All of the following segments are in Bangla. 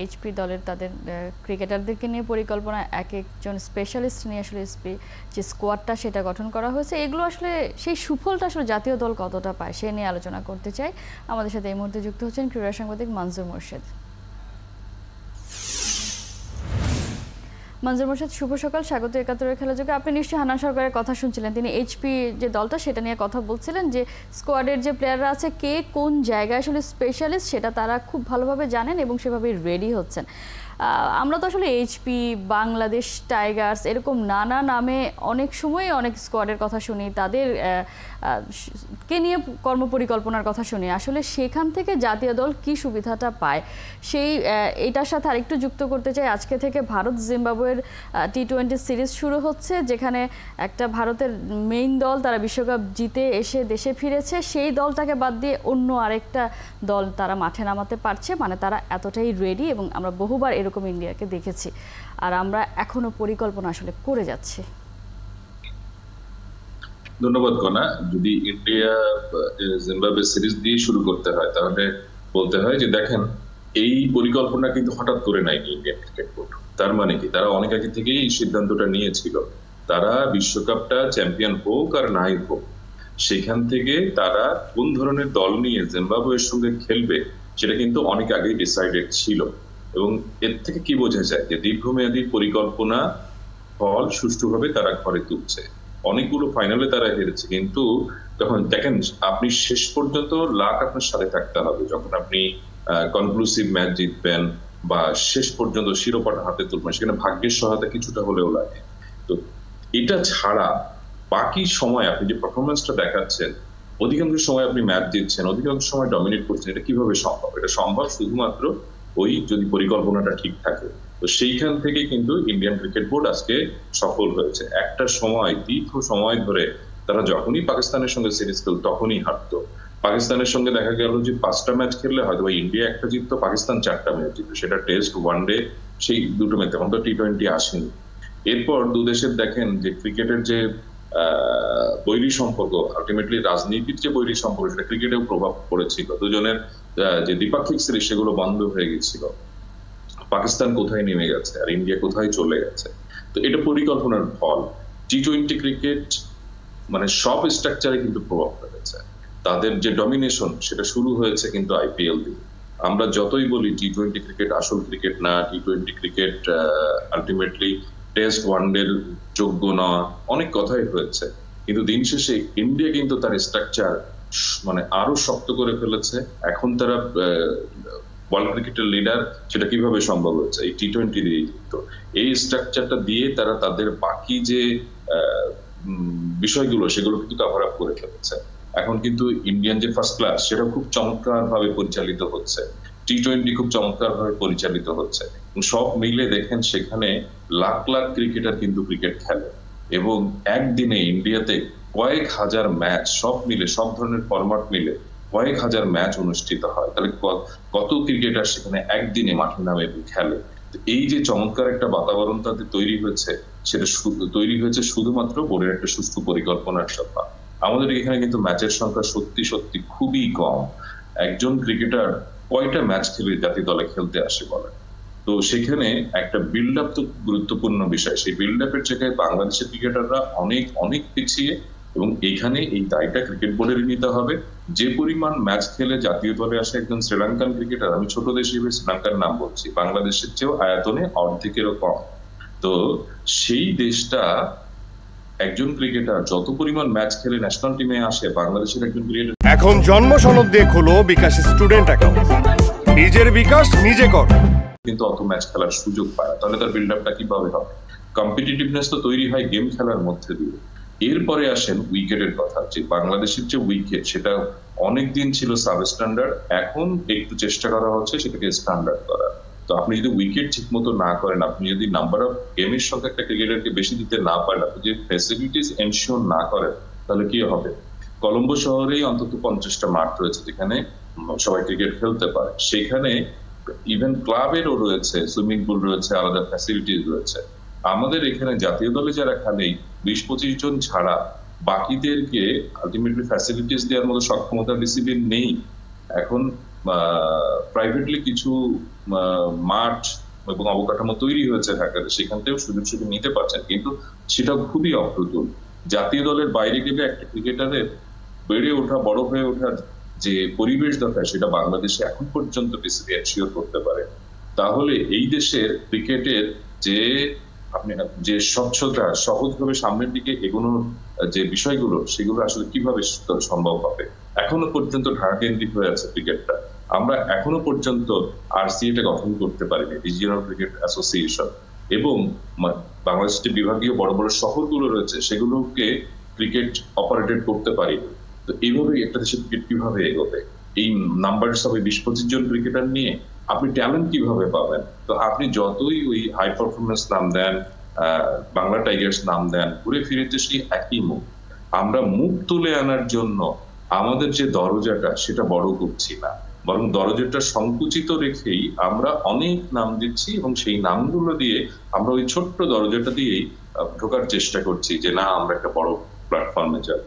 এইচপি দলের তাদের ক্রিকেটারদেরকে নিয়ে পরিকল্পনা, এক একজন স্পেশালিস্ট নিয়ে আসলে যে স্কোয়াডটা সেটা গঠন করা হয়েছে, এগুলো আসলে সেই সুফলটা আসলে জাতীয় দল কতটা পায় সে নিয়ে আলোচনা করতে চাই। আমাদের সাথে এই মুহূর্তে যুক্ত হচ্ছেন ক্রীড়া সাংবাদিক মনজুর মোর্শেদ। মনজুর মোর্শেদ, শুভ সকাল, স্বাগত একাত্তরের খেলা যোগে। আপনি নিশ্চয়ই হান্নান সরকারের কথা শুনছিলেন, তিনি এইচপি যে দলটা সেটা নিয়ে কথা বলছিলেন যে স্কোয়াডের যে প্লেয়াররা আছে কে কোন জায়গায় আসলে স্পেশালিস্ট সেটা তারা খুব ভালোভাবে জানেন এবং সেভাবেই রেডি হচ্ছেন। আমরা তো আসলে এইচপি, বাংলাদেশ টাইগার্স এরকম নানা নামে অনেক সময় অনেক স্কোয়াডের কথা শুনি, তাদের কে নিয়ে কর্মপরিকল্পনার কথা শুনি। আসলে সেখান থেকে জাতীয় দল কি সুবিধাটা পায় সেই এটার সাথে আরেকটু যুক্ত করতে চাই। আজকে থেকে ভারত জিম্বাবুয়ের টি-20 সিরিজ শুরু হচ্ছে, যেখানে একটা ভারতের মেইন দল তারা বিশ্বকাপ জিতে এসে দেশে ফিরেছে, সেই দলটাকে বাদ দিয়ে অন্য আরেকটা দল তারা মাঠে নামাতে পারছে, মানে তারা এতটাই রেডি। এবং আমরা বহুবার এরকম ইন্ডিয়াকে দেখেছি, আর আমরা এখনো পরিকল্পনা আসলে করে যাচ্ছি। ধন্যবাদ কনা। যদি ইন্ডিয়া জিম্বাবুয়ে সিরিজ দিয়ে শুরু করতে হয় তাহলে বলতে হয় যে দেখেন, এই পরিকল্পনা কিন্তু হঠাৎ করে নাই ইন্ডিয়ান ক্রিকেট বোর্ড। তার মানে কি, তারা অনেক আগে থেকেই এই সিদ্ধান্তটা নিয়েছিল। তারা বিশ্বকাপটা চ্যাম্পিয়ন হোক আর নাই হোক, সেখান থেকে তারা কোন ধরনের দল নিয়ে জিম্বাবুয়ের সঙ্গে খেলবে সেটা কিন্তু অনেক আগেই ডিসাইডেড ছিল। এবং এর থেকে কি বোঝা যায় যে দীর্ঘমেয়াদী পরিকল্পনা ফল সুষ্ঠুভাবে তারা ঘরে তুলছে। অনেকগুলো ফাইনালে তারা হেরেছে, কিন্তু তখন দেখেন আপনি শেষ পর্যন্ত লাক আপনার সাথে থাকতে হবে। যখন আপনি কনক্লুসিভ ম্যাচ জিতবেন বা শেষ পর্যন্ত শিরোপাটা হাতে তুলবেন, সেখানে ভাগ্যের সহায়তা কিছুটা হলেও লাগে। তো এটা ছাড়া বাকি সময় আপনি যে পারফরমেন্সটা দেখাচ্ছেন, অধিকাংশ সময় আপনি ম্যাচ জিতছেন, অধিকাংশ সময় ডমিনেট করছেন, এটা কিভাবে সম্ভব? এটা সম্ভব শুধুমাত্র ওই যদি পরিকল্পনাটা ঠিক থাকে। তো সেইখান থেকে কিন্তু ইন্ডিয়ান ক্রিকেট বোর্ড আজকে সফল হয়েছে। একটা সময়, দীর্ঘ সময় ধরে তারা যখনই পাকিস্তানের সঙ্গে সিরিজ খেলত তখনই হারতো। পাকিস্তানের সঙ্গে দেখা গেল যে 5টা ম্যাচ খেললে হয়তো ইন্ডিয়া একটা জিততো, পাকিস্তান 4টা ম্যাচ জিততো, সেটা টেস্ট, ওয়ানডে, সেই দুটো ম্যাচ। তখন তো টি-20 আসেনি। এরপর দু দেশের দেখেন যে ক্রিকেটের যে বৈরী সম্পর্ক, আলটিমেটলি রাজনীতির যে বৈরী সম্পর্ক, সেটা ক্রিকেটেও প্রভাব পড়েছিল। দুজনের যে দ্বিপাক্ষিক সিরিজ সেগুলো বন্ধ হয়ে গেছিল। পাকিস্তান কোথায় নেমে গেছে আর ইন্ডিয়া কোথায় চলে গেছে। তো এটা পরিকল্পনার ফল। টি-20 ক্রিকেট মানে সব স্ট্রাকচারে কিন্তু প্রভাব ফেলেছে। তাদের যে ডমিনেশন সেটা শুরু হয়েছে কিন্তু আইপিএল দিয়ে। আমরা যতই বলি টি-20 ক্রিকেট আসল ক্রিকেট না, টি-20 ক্রিকেট আলটিমেটলি টেস্ট, ওয়ানডের যোগ্য না, অনেক কথাই হয়েছে, কিন্তু দিন শেষে ইন্ডিয়া কিন্তু তার স্ট্রাকচার মানে আরো শক্ত করে ফেলেছে। এখন তারা ওয়ার্ল্ড ক্রিকেটের লিডার, সেটা কিভাবে সম্ভব হয়েছে? এই টি-20 দিয়ে। তো এই স্ট্রাকচারটা দিয়ে তারা তাদের বাকি যে বিষয়গুলো সেগুলো কিন্তু কভার আপ করে ফেলেছে। এখন কিন্তু ইন্ডিয়ান যে ফার্স্ট ক্লাস সেটা খুব চমৎকার ভাবে পরিচালিত হচ্ছে, টি-20 খুব চমৎকার ভাবে পরিচালিত হচ্ছে। সব মিলে দেখেন সেখানে লাখ লাখ ক্রিকেটার কিন্তু ক্রিকেট খেলে, এবং একদিনে ইন্ডিয়াতে কয়েক হাজার ম্যাচ, সব মিলে সব ধরনের ফরম্যাট মিলে কয়েক হাজার ম্যাচ অনুষ্ঠিত হয়। তাহলে কত ক্রিকেটার সেখানে একদিনে মাঠে নামে খেলে। এই যে চমৎকার একটা বাতাবরণ তাদের তৈরি হয়েছে, সেটা তৈরি হয়েছে শুধুমাত্র বোর্ডের একটা সুষ্ঠু পরিকল্পনার সাথে। আমাদের এখানে কিন্তু ম্যাচের সংখ্যা সত্যি সত্যি খুবই কম। একজন ক্রিকেটার কয়টা ম্যাচ খেলে জাতীয় দলে খেলতে আসে বলেন? তো সেখানে একটা বিল্ড আপ তো গুরুত্বপূর্ণ বিষয়। সেই বিল্ড আপের জায়গায় বাংলাদেশের ক্রিকেটাররা অনেক অনেক পিছিয়ে, এবং এখানে এই দায়টা ক্রিকেট বোর্ডের নিতে হবে। যে পরিমাণ ম্যাচ খেলে জাতীয় দলে আসে একজন শ্রীলঙ্কান ক্রিকেটার, আমি ছোট দেশ হিসেবে শ্রীলঙ্কার নাম বলছি, বাংলাদেশের চেয়েও আয়তনে অর্ধেকেরও কম। তো সেই দেশটা একজন ক্রিকেটার যত পরিমাণ ম্যাচ খেলে ন্যাশনাল টিমে আসে, বাংলাদেশের একজন ক্রিকেটার এখন জন্ম সনদ দিয়ে খোলো বিকাশ স্টুডেন্ট অ্যাকাউন্ট, নিজের বিকাশ নিজে কর, কিন্তু অত ম্যাচ খেলার সুযোগ পায়। তাহলে তার বিল্ড আপটা কিভাবে হবে? কম্পিটিটিভনেস তো তৈরি হয় গেম খেলার মধ্যে দিয়ে। এরপরে আসেন উইকেটের কথা। যে বাংলাদেশের যে উইকেট সেটা অনেকদিন ছিল সাব স্ট্যান্ডার্ড, এখন একটু চেষ্টা করা হচ্ছে সেটাকে স্ট্যান্ডার্ড করা। তো আপনি যদি উইকেট ঠিক মতো না করেন, আপনি যদি নাম্বার অফ গেমের সঙ্গে একটা ক্রিকেটারকে বেশি দিতে না পারেন, আপনি যদি ফ্যাসিলিটিস এনশিওর না করেন, তাহলে কি হবে? কলম্বো শহরেই অন্তত 50টা মাঠ রয়েছে যেখানে সবাই ক্রিকেট খেলতে পারে। সেখানে ইভেন ক্লাবেরও রয়েছে, সুইমিং পুল রয়েছে, আলাদা ফ্যাসিলিটিস রয়েছে। আমাদের এখানে জাতীয় দলে যারা খেলে 20-25 জন ছাড়া বাকিদেরকে আলটিমেটলি ফ্যাসিলিটিস দেওয়ার মতো সক্ষমতা ডিসিপ্লিন নেই। এখন প্রাইভেটলি কিছু মাঠ এবং অবকাঠামো তৈরি হয়েছে ঢাকাতে, সেখান থেকেও সুযোগ সুবিধা নিতে পারছেন, কিন্তু সেটা খুবই অপ্রতুল। জাতীয় দলের বাইরে গেলে একটা ক্রিকেটারের বেড়ে ওঠা, বড় হয়ে ওঠার যে পরিবেশ দরকার সেটা বাংলাদেশে এখন পর্যন্ত বিসিবি এনশিওর করতে পারে। তাহলে এই দেশের ক্রিকেটের যে আপনি যে স্বচ্ছতা, সহজভাবে সামনের দিকে এগোনোর যে বিষয়গুলো, সেগুলো আসলে কিভাবে সম্ভব হবে? এখনো পর্যন্ত ঢাকা কেন্দ্রিক হয়ে আছে ক্রিকেটটা। আমরা এখনো পর্যন্ত আরসিএটা গঠন করতে পারিনি, রিজিওনাল ক্রিকেট অ্যাসোসিয়েশন, এবং বাংলাদেশের যে বিভাগীয় বড় বড় শহরগুলো রয়েছে সেগুলোকে ক্রিকেট অপারেটেড করতে পারিনি। তো এইভাবে একটা দেশের ক্রিকেট কিভাবে এগোবে? এই নাম্বার হবে 20-25 জন ক্রিকেটার নিয়ে আপনি ট্যালেন্ট কিভাবে পাবেন? তো আপনি যতই ওই হাই পারফরমেন্স নাম দেন, বাংলা টাইগার্স নাম দেন, ঘুরে ফিরে তো সেই একই মুখ। আমরা মুখ তুলে আনার জন্য আমাদের যে দরজাটা সেটা বড় করছি না, বরং দরজাটা সংকুচিত রেখেই আমরা অনেক নাম দিচ্ছি, এবং সেই নামগুলো দিয়ে আমরা ওই ছোট্ট দরজাটা দিয়েই ঢোকার চেষ্টা করছি যে না আমরা একটা বড় প্ল্যাটফর্মে যাব।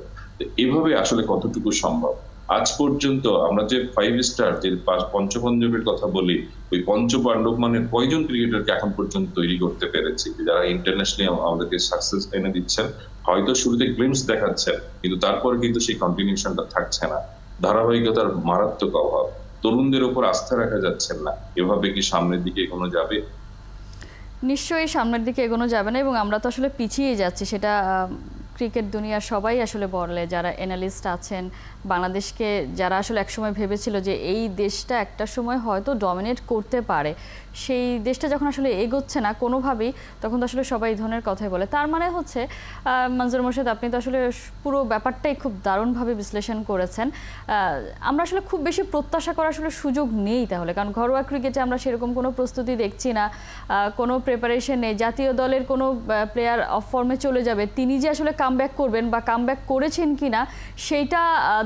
এভাবে আসলে কতটুকু সম্ভব? আজ পর্যন্ত আমরা যে 5 স্টার যে পঞ্চপাণ্ডবের কথা বলি, ওই পঞ্চপাণ্ডব মানে কয়জন ক্রিকেটারকে এখন পর্যন্ত তৈরি করতে পেরেছি যারা ইন্টারন্যাশনালি আমাদেরকে সাকসেস এনে দিচ্ছেন? হয়তো শুরুতে গ্লিমস দেখাচ্ছেন, কিন্তু তারপরে কিন্তু সেই কন্টিনিউশনটা থাকছে না। ধারাবাহিকতার মারাত্মক অভাব, তরুণদের উপর আস্থা রাখা যাচ্ছেন না। এভাবে কি সামনের দিকে এগোনো যাবে? নিশ্চয়ই সামনের দিকে এগোনো যাবে না, এবং আমরা তো আসলে পিছিয়ে যাচ্ছি। সেটা ক্রিকেট দুনিয়ার সবাই আসলে বলে, যারা অ্যানালিস্ট আছেন, বাংলাদেশকে যারা আসলে একসময় ভেবেছিল যে এই দেশটা একটা সময় হয়তো ডমিনেট করতে পারে, সেই দেশটা যখন আসলে এগোচ্ছে না কোনোভাবেই, তখন তো আসলে সবাই এই ধরনের কথাই বলে। তার মানে হচ্ছে মনজুর মোর্শেদ, আপনি তো আসলে পুরো ব্যাপারটাই খুব দারুণভাবে বিশ্লেষণ করেছেন। আমরা আসলে খুব বেশি প্রত্যাশা করার আসলে সুযোগ নেই তাহলে, কারণ ঘরোয়া ক্রিকেটে আমরা সেরকম কোনো প্রস্তুতি দেখছি না, কোনো প্রিপারেশন নেই। জাতীয় দলের কোনো প্লেয়ার অফ ফর্মে চলে যাবে, তিনি যে আসলে কামব্যাক করবেন বা কামব্যাক করেছেন কিনা সেইটা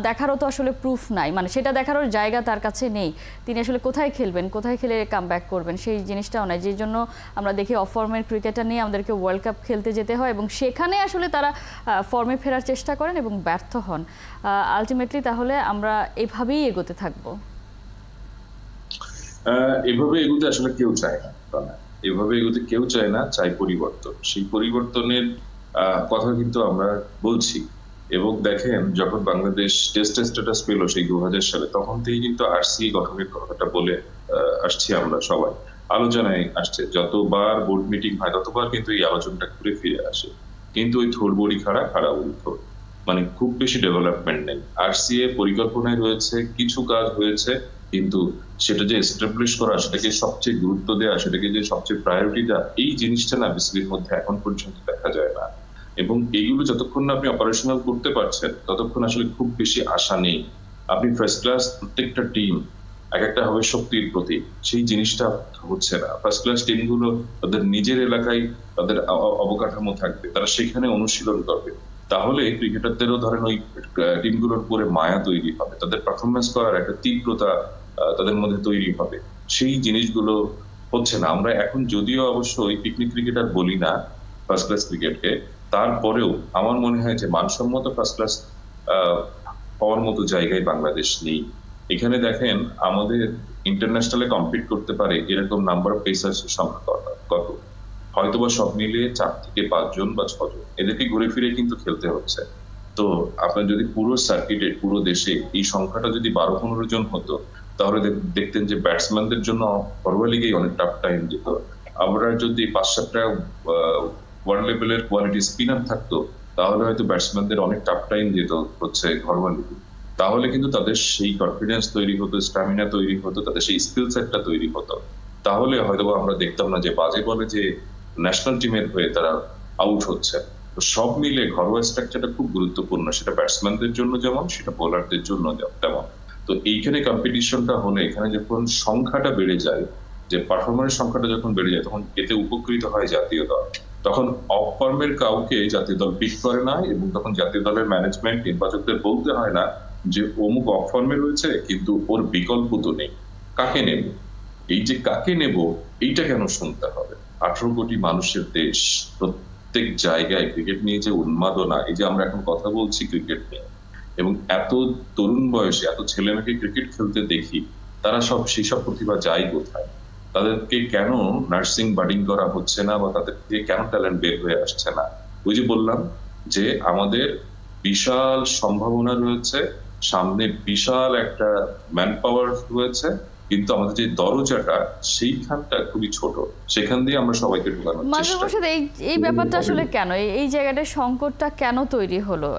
দেখারও তো আসলে প্রুফ নাই, মানে সেটা দেখারও জায়গা তার কাছে নেই। তিনি আসলে কোথায় খেলবেন, কোথায় খেলে কামব্যাক করবেন সেই জিনিসটাও নাই। যে জন্য আমরা দেখি অফ ফর্মের ক্রিকেটার নিয়ে আমাদেরকে ওয়ার্ল্ড কাপ খেলতে যেতে হয়, এবং সেখানে আসলে তারা ফর্মে ফেরার চেষ্টা করেন এবং ব্যর্থ হন। আলটিমেটলি তাহলে আমরা এভাবেই এগোতে থাকবো? এভাবে এগোতে আসলে কেউ চায় না, এভাবে এগোতে কেউ চায় না, চাই পরিবর্তন। সেই পরিবর্তনের কথা কিন্তু আমরা বলছি। এবং দেখেন, যখন বাংলাদেশ টেস্ট স্ট্যাটাস পেল সেই 2000 সালে, তখন থেকে কিন্তু আরসিএ গঠনের কথাটা বলে আসছি, আমরা সবাই আলোচনায় আসছে। যতবার বোর্ড মিটিং হয় ততবার কিন্তু এই আলোচনাটা ঘুরে ফিরে আসে, কিন্তু ওই থোড় বড়ি খাড়া, খাড়া বড়ি থোড়, মানে খুব বেশি ডেভেলপমেন্ট নেই। আরসিএ পরিকল্পনায় রয়েছে, কিছু কাজ হয়েছে, কিন্তু সেটা যে এস্টাবলিশ করা, সেটাকে সবচেয়ে গুরুত্ব দেওয়া, সেটাকে যে সবচেয়ে প্রায়োরিটি দেওয়া, এই জিনিসটা না বিসিবির মধ্যে এখন পর্যন্ত দেখা যায় না। এবং এইগুলো যতক্ষণ না আপনি অপারেশনাল করতে পারছেন, ততক্ষণ আসলে খুব বেশি আশা নেই। আপনি ফার্স্ট ক্লাস প্রত্যেকটা টিম এক একটা হবে শক্তির প্রতীক, সেই জিনিসটা হচ্ছে না। ফার্স্ট ক্লাস টিমগুলো তাদের নিজের এলাকায় তাদের অবকাঠামো থাকবে, তারা সেখানে অনুশীলন করবে। তাহলে ক্রিকেটারদেরও ধরেন ওই টিমগুলোর উপরে মায়া তৈরি হবে, তাদের পারফরমেন্স করার একটা তীব্রতা তাদের মধ্যে তৈরি হবে। সেই জিনিসগুলো হচ্ছে না। আমরা এখন যদিও অবশ্যই পিকনিক ক্রিকেটার বলি না ফার্স্ট ক্লাস ক্রিকেটকে, তারপরেও আমার মনে হয় যে মানসম্মত ফার্স্ট ক্লাস হওয়ার মতো জায়গায় বাংলাদেশ নেই। এখানে দেখেন, আমাদের ইন্টারন্যাশনালে কম্পিট করতে পারে এরকম নাম্বার অফ পেসার্সের সংখ্যা কত? হয়তোবা সব মিলিয়ে 4 থেকে 5 জন বা 6 জন, এদেরকে ঘুরে ফিরে কিন্তু খেলতে হচ্ছে। তো আপনার যদি পুরো সার্কিটে, পুরো দেশে এই সংখ্যাটা যদি 12-15 জন হতো, তাহলে দেখতেন যে ব্যাটসম্যানদের জন্য ঘরোয়া লিগেই অনেক টাফ টাইম যেত। আমরা যদি 5-7টা ওয়ার্ল্ড লেভেলের কোয়ালিটি স্পিনার থাকতো, তাহলে হয়তো ব্যাটসম্যানদের অনেক টাফ টাইম যেত হচ্ছে ঘরোয়া লিগে। তাহলে কিন্তু তাদের সেই কনফিডেন্স তৈরি হতো, স্ট্যামিনা তৈরি হতো, তাদের সেই স্কিল সেটটা তৈরি হতো। তাহলে হয়তো আমরা দেখতাম না যে বাজে বলে যে ন্যাশনাল টিমের হয়ে তারা আউট হচ্ছে। তো সব মিলে ঘরোয়া স্ট্রাকচারটা খুব গুরুত্বপূর্ণ, সেটা ব্যাটসম্যানদের জন্য যেমন, সেটা বোলারদের জন্য তেমন। তো এইখানে কম্পিটিশনটা হলে, এখানে যখন সংখ্যাটা বেড়ে যায়, যে পারফরমেন্স সংখ্যাটা যখন বেড়ে যায়, তখন এতে উপকৃত হয় জাতীয় দল। তখন অফ ফর্মের কাউকে জাতীয় দল পিক করে না, এবং তখন জাতীয় দলের ম্যানেজমেন্ট, নির্বাচকদের বলতে হয় না যে অমুক অফ ফর্মে রয়েছে কিন্তু ওর বিকল্প তো নেই, কাকে নেব? এই যে কাকে নেব, এইটা কেন শুনতে হবে? 18 কোটি মানুষের দেশ, প্রত্যেক জায়গায় ক্রিকেট নিয়ে যে উন্মাদনা, এই যে আমরা এখন কথা বলছি ক্রিকেট নিয়ে, এবং এত তরুণ বয়সে এত ছেলে মেয়েকে ক্রিকেট খেলতে দেখি, তারা সেই সব প্রতিভা যায় কোথায়? তাদেরকে কেন নার্সিং বাডিং করা হচ্ছে না, বা তাদেরকে কেন ট্যালেন্ট বের হয়ে আসছে না? ওই যে বললাম যে আমাদের বিশাল সম্ভাবনা রয়েছে, সামনে বিশাল একটা ম্যান পাওয়ার রয়েছে, কিন্তু আমাদের যে দরজাটা সেইখানটা খুবই ছোট, সেখান দিয়ে আমরা সবাইকে ঢোকানোর চেষ্টা করি। এই ব্যাপারটা আসলে কেন, এই জায়গাটায় সংকটটা কেন তৈরি হলো?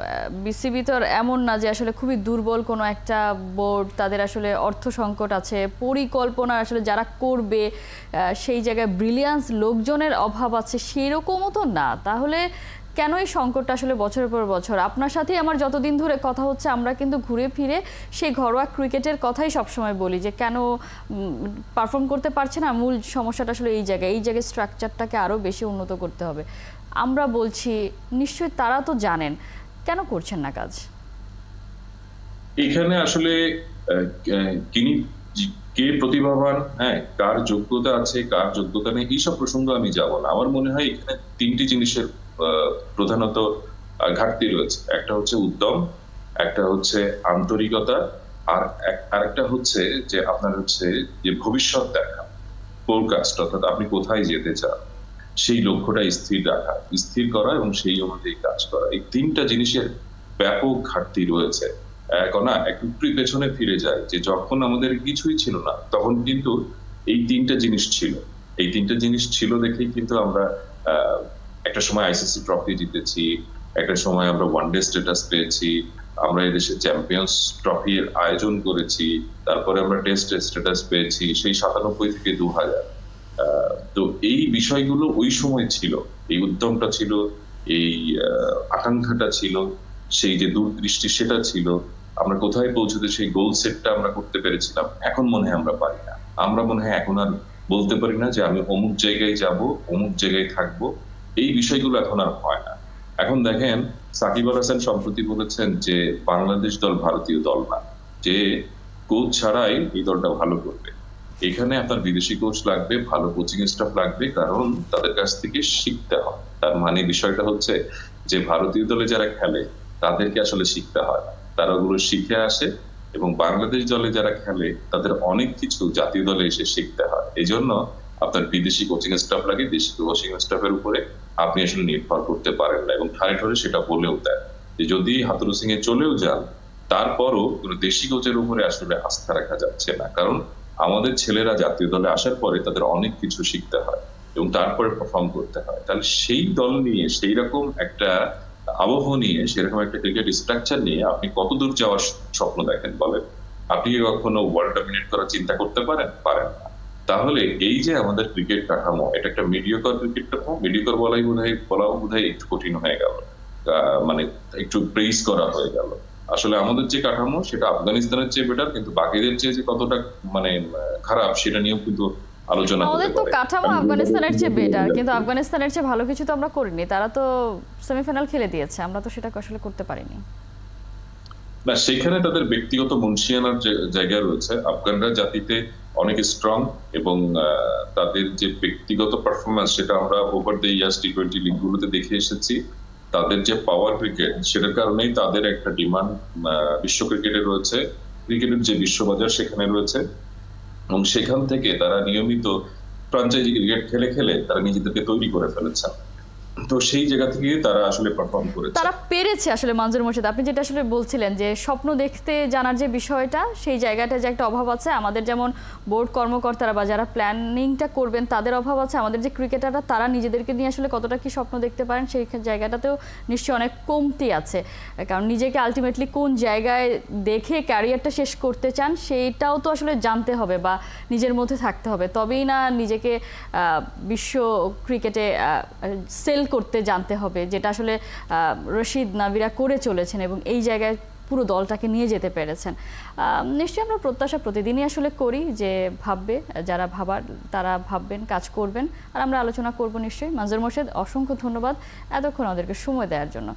বিসিবি তো এমন না যে আসলে খুবই দুর্বল কোনো একটা বোর্ড, তাদের আসলে অর্থ সংকট আছে, পরিকল্পনা আসলে যারা করবে সেই জায়গায় ব্রিলিয়ান্স লোকজনের অভাব আছে, সেরকমও তো না। তাহলে কেন এই সংকটটা আসলে বছরের পর বছর? আপনার সাথে আমার যতদিন ধরে কথা হচ্ছে, আমরা কিন্তু ঘুরে ফিরে সেই ঘরোয়া ক্রিকেটের কথাই সবসময় বলি যে কেন পারফর্ম করতে পারছে না। মূল সমস্যাটা আসলে এই জায়গায় স্ট্রাকচারটাকে আরও বেশি উন্নত করতে হবে। আমরা বলছি, নিশ্চয়ই তারা তো জানেন, কেন করছেন না কাজ? এখানে আসলে তিনি কে প্রতিভাবান, হ্যাঁ, কার যোগ্যতা আছে, কার যোগ্যতা নেই, এইসব প্রসঙ্গ আমি যাব না। আমার মনে হয় এখানে তিনটি জিনিসের প্রধানত ঘাটতি রয়েছে। একটা হচ্ছে উদ্যম, একটা হচ্ছে আন্তরিকতা, আর আরেকটা হচ্ছে যে আপনার হচ্ছে যে ভবিষ্যৎ দেখা, ফোরকাস্ট, অর্থাৎ আপনি কোথায় যেতে চান সেই লক্ষ্যটা স্থির রাখা, স্থির করা এবং সেই অনুযায়ী কাজ করা। এই তিনটা জিনিসের ব্যাপক ঘাটতি রয়েছে। একটু পেছনে ফিরে যায় যে যখন আমাদের কিছুই ছিল না, তখন কিন্তু এই তিনটা জিনিস ছিল। এই তিনটা জিনিস ছিল দেখেই কিন্তু আমরা একটা সময় আইসিসি ট্রফি জিতেছি, একটা সময় আমরা ওয়ানডে স্ট্যাটাস পেয়েছি, আমরা এদেশে চ্যাম্পিয়ন্স ট্রফির আয়োজন করেছি, তারপরে আমরা টেস্ট স্ট্যাটাস পেয়েছি সেই 97 থেকে 2000। তো এই বিষয়গুলো ওই সময় ছিল, এই উদ্যমটা ছিল, এই আকাঙ্ক্ষাটা ছিল, সেই যে দূরদৃষ্টি সেটা ছিল, আমরা কোথায় পৌঁছতে সেই গোল সেটটা আমরা করতে পেরেছিলাম। এখন মনে হয় আমরা পারি না। আমরা মনে হয় এখন আর বলতে পারি না যে আমি অমুক জায়গায় যাব, অমুক জায়গায় থাকবো। এই বিষয়গুলো এখন আর হয় না। এখন দেখেন, সাকিব আল হাসান সম্প্রতি বলেছেন যে বাংলাদেশ দল ভারতীয় দল না, যে কোচ ছাড়াই এই দলটা ভালো করবে। এখানে আপনার বিদেশি কোচ লাগবে, ভালো কোচিং স্টাফ লাগবে, কারণ তাদের কাছ থেকে শিখতে হয়। তার মানে বিষয়টা হচ্ছে যে ভারতীয় দলে যারা খেলে তাদেরকে আসলে শিখতে হয় না, তারা ওগুলো শিখে আসে, এবং বাংলাদেশ দলে যারা খেলে তাদের অনেক কিছু জাতীয় দলে এসে শিখতে হয়। এই জন্য আপনার বিদেশি কোচিং স্টাফ লাগে, দেশি কোচিং স্টাফের উপরে আপনি আসলে নির্ভর করতে পারেন না। এবং ঠারে ঠারে সেটা বলেও দেয় যে যদি হাতুরু সিং এ চলেও যান, তারপরও কোনো দেশি কোচের উপরে আসলে আস্থা রাখা যাচ্ছে না, কারণ আমাদের ছেলেরা জাতীয় দলে আসার পরে তাদের অনেক কিছু শিখতে হয় এবং তারপরে পারফর্ম করতে হয়। তাহলে সেই দল নিয়ে, সেই রকম একটা আবহ নিয়ে, সেরকম একটা ক্রিকেট স্ট্রাকচার নিয়ে আপনি কত দূর যাওয়ার স্বপ্ন দেখেন বলেন? আপনি কি কখনো ওয়ার্ল্ড ডমিনেট করার চিন্তা করতে পারেন? পারেন না। তাহলে এই যে আমাদের ক্রিকেট কাঠামো, এটা একটা মিডিয়কর ক্রিকেট কাঠামো। মিডিয়কর বলাও বোধহয় একটু কঠিন হয়ে গেল, মানে একটু প্রেইজ করা হয়ে গেল। আসলে আমাদের যে কাঠামো সেটা আফগানিস্তানের চেয়ে বেটার, কিন্তু বাকিদের চেয়ে যে কতটা মানে খারাপ সেটা নিয়েও কিন্তু আলোচনা হতে আমাদের তো পারে। কাঠামো আফগানিস্তানের চেয়ে বেটার, কিন্তু আফগানিস্তানের চেয়ে ভালো কিছু তো আমরা করিনি। তারা তো সেমিফাইনাল খেলে দিয়েছে, আমরা তো সেটা আসলে করতে পারিনি। না, সেখানে তাদের ব্যক্তিগত মুনশিয়ানার জায়গা রয়েছে। আফগানরা জাতিতে অনেক স্ট্রং, এবং তাদের যে ব্যক্তিগত পারফরমেন্স সেটা আমরা ওভার দ্য ইয়ার্স T20 লিগগুলোতে দেখে এসেছি। তাদের যে পাওয়ার ক্রিকেট, সেটার কারণেই তাদের একটা ডিমান্ড বিশ্ব ক্রিকেটে রয়েছে। ক্রিকেটের যে বিশ্ববাজার সেখানে রয়েছে, এবং সেখান থেকে তারা নিয়মিত ফ্র্যাঞ্চাইজি ক্রিকেট খেলে খেলে তারা নিজেদেরকে তৈরি করে ফেলেছে। তো সেই জায়গা থেকে তারা আসলে পারফর্ম করেছে, তারা পেরেছে আসলে। মঞ্জুর মোর্শেদ, আপনি যেটা আসলে বলছিলেন যে স্বপ্ন দেখতে জানার যে বিষয়টা, সেই জায়গাটা যে একটা অভাব আছে আমাদের, যেমন বোর্ড কর্মকর্তারা বা যারা প্ল্যানিংটা করবেন তাদের অভাব আছে। আমাদের যে ক্রিকেটাররা, তারা নিজেদেরকে নিয়ে আসলে কতটা কি স্বপ্ন দেখতে পারেন সেই জায়গাটাতেও নিশ্চয়ই অনেক কমতি আছে। কারণ নিজেকে আলটিমেটলি কোন জায়গায় দেখে ক্যারিয়ারটা শেষ করতে চান সেইটাও তো আসলে জানতে হবে বা নিজের মধ্যে থাকতে হবে, তবেই না নিজেকে বিশ্ব ক্রিকেটে সেল করতে জানতে হবে, যেটা আসলে রশিদ নাবিরা করে চলেছেন এবং এই জায়গায় পুরো দলটাকে নিয়ে যেতে পেরেছেন। নিশ্চয়ই আমরা প্রত্যাশা প্রতিদিনই আসলে করি যে ভাববে, যারা ভাবার তারা ভাববেন, কাজ করবেন, আর আমরা আলোচনা করব নিশ্চয়ই। মঞ্জুর মোর্শেদ, অসংখ্য ধন্যবাদ এতক্ষণ আমাদেরকে সময় দেওয়ার জন্য।